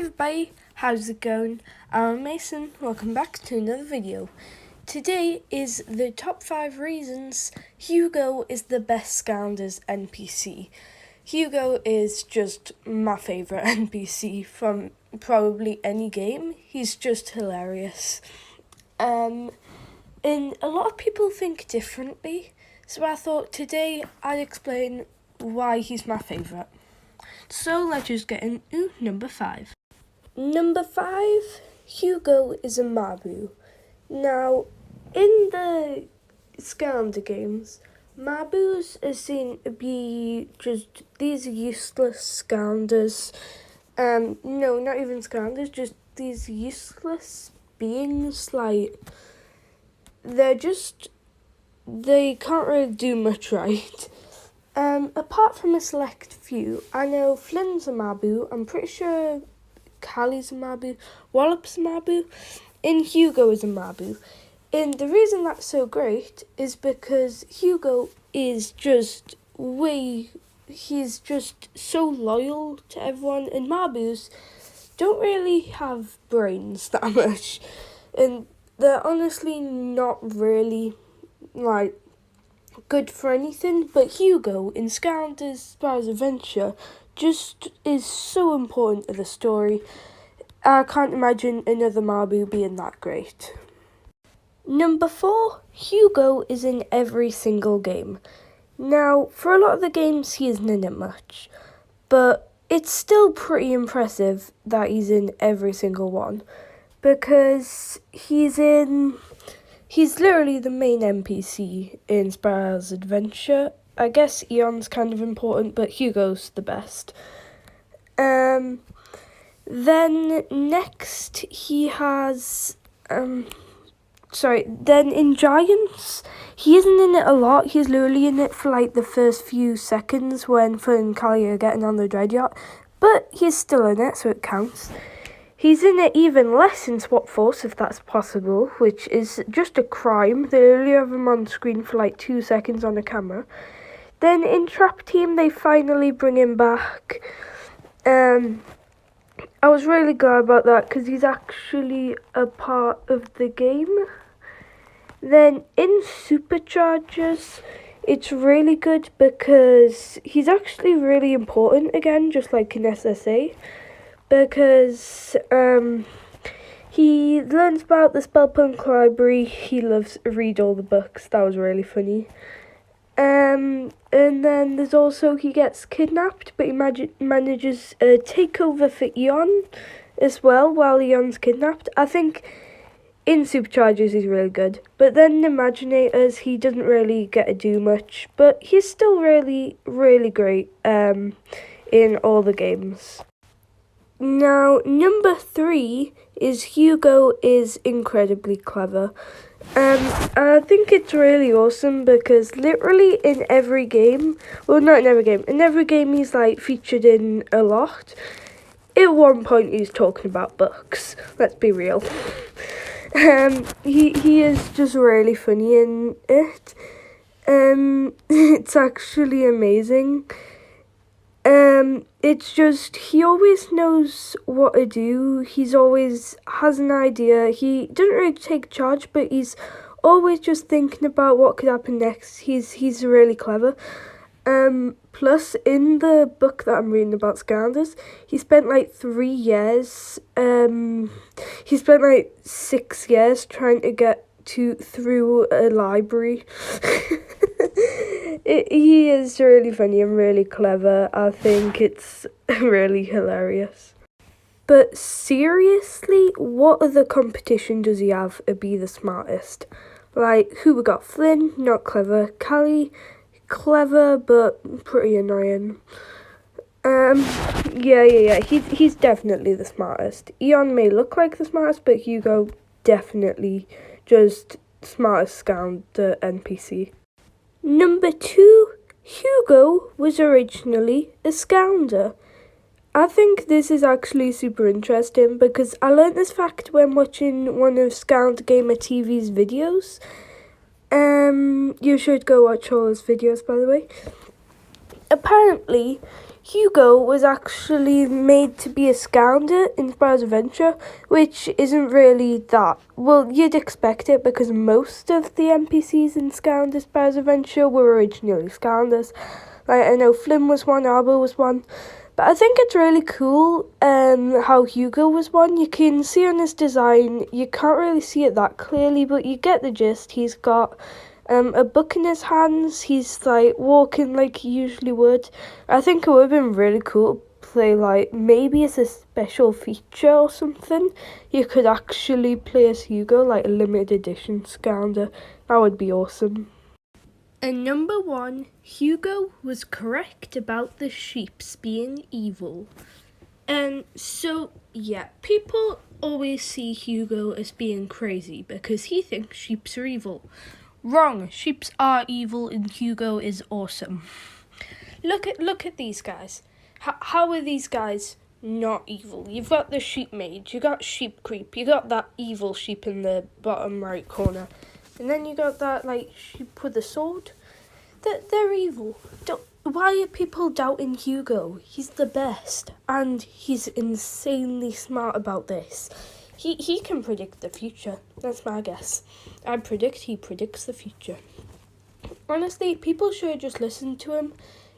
everybody, how's it going? I'm Mason, welcome back to another video. Today is the top 5 reasons Hugo is the best Skylanders NPC. Hugo is just my favourite NPC from probably any game. He's just hilarious. And a lot of people think differently, so I thought today I'd explain why he's my favourite. So let's just get into number 5. Number 5, Hugo is a mabu. Now, in the Skylander games, mabus are seen to be just these useless Skylanders. No, not even Skylanders, just these useless beings. Like, they can't really do much right. Apart from a select few, I know Flynn's a mabu, I'm pretty sure Callie's a mabu, Wallop's a mabu, and Hugo is a mabu. And the reason that's so great is because Hugo is he's just so loyal to everyone, and mabus don't really have brains that much, and they're honestly not really, good for anything, but Hugo in Skylanders Adventure just is so important to the story. I can't imagine another mabu being that great. Number 4, Hugo is in every single game. Now, for a lot of the games he isn't in it much, but it's still pretty impressive that he's in every single one, because he's literally the main NPC in Spiral's Adventure. I guess Eon's kind of important, but Hugo's the best. Then next he has, then in Giants, he isn't in it a lot. He's literally in it for the first few seconds when Flynn and Callie are getting on the dread yacht, but he's still in it, so it counts. He's in it even less in Swap Force, if that's possible, which is just a crime. They only have him on screen for 2 seconds on the camera. Then in Trap Team, they finally bring him back. I was really glad about that, because he's actually a part of the game. Then in Superchargers, it's really good because he's actually really important again, just like in SSA. Because he learns about the Spellpunk Library. He loves to read all the books. That was really funny. And then there's also he gets kidnapped, but he manages a takeover for Eon as well while Eon's kidnapped. I think in Superchargers he's really good. But then in Imaginators he doesn't really get to do much. But he's still really, really great in all the games. Now, number 3 is Hugo is incredibly clever. I think it's really awesome because literally in every game, well, not in every game, in every game he's featured in a lot. At one point he's talking about books, let's be real. He is just really funny in it. It's actually amazing. It's just, he always knows what to do. He's always has an idea. He doesn't really take charge, but he's always just thinking about what could happen next. He's really clever. Plus, in the book that I'm reading about Skylanders, he spent 3 years. He spent 6 years trying to get through a library. He is really funny and really clever. I think it's really hilarious. But seriously, what other competition does he have to be the smartest? Who we got? Flynn, not clever. Callie, clever but pretty annoying. Yeah. He's definitely the smartest. Eon may look like the smartest, but Hugo definitely just smartest Skylander NPC. Number 2, Hugo was originally a Skylander. I think this is actually super interesting because I learnt this fact when watching one of Skylander Gamer TV's videos. You should go watch all his videos, by the way. apparently, Hugo was actually made to be a skylander in Spyro's Adventure, which isn't really that. Well, you'd expect it because most of the NPCs in Spyro's Adventure were originally skylanders. Like, I know Flynn was one, Arbo was one. But I think it's really cool how Hugo was one. You can see on his design, you can't really see it that clearly, but you get the gist. He's got a book in his hands. He's like walking like he usually would. I think it would have been really cool to play, like, maybe as a special feature or something. You could actually play as Hugo, like a limited edition Skylander. That would be awesome. And number 1, Hugo was correct about the sheeps being evil. So yeah, people always see Hugo as being crazy because he thinks sheeps are evil. Wrong, sheeps are evil and Hugo is awesome. Look at these guys. How are these guys not evil? You've got the sheep mage, you got sheep creep, you got that evil sheep in the bottom right corner. And then you got that, like, sheep with a sword. They're evil. Why are people doubting Hugo? He's the best. And he's insanely smart about this. He can predict the future. That's my guess. I predict he predicts the future. Honestly, people should have just listened to him.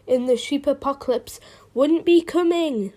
In the sheep apocalypse wouldn't be coming.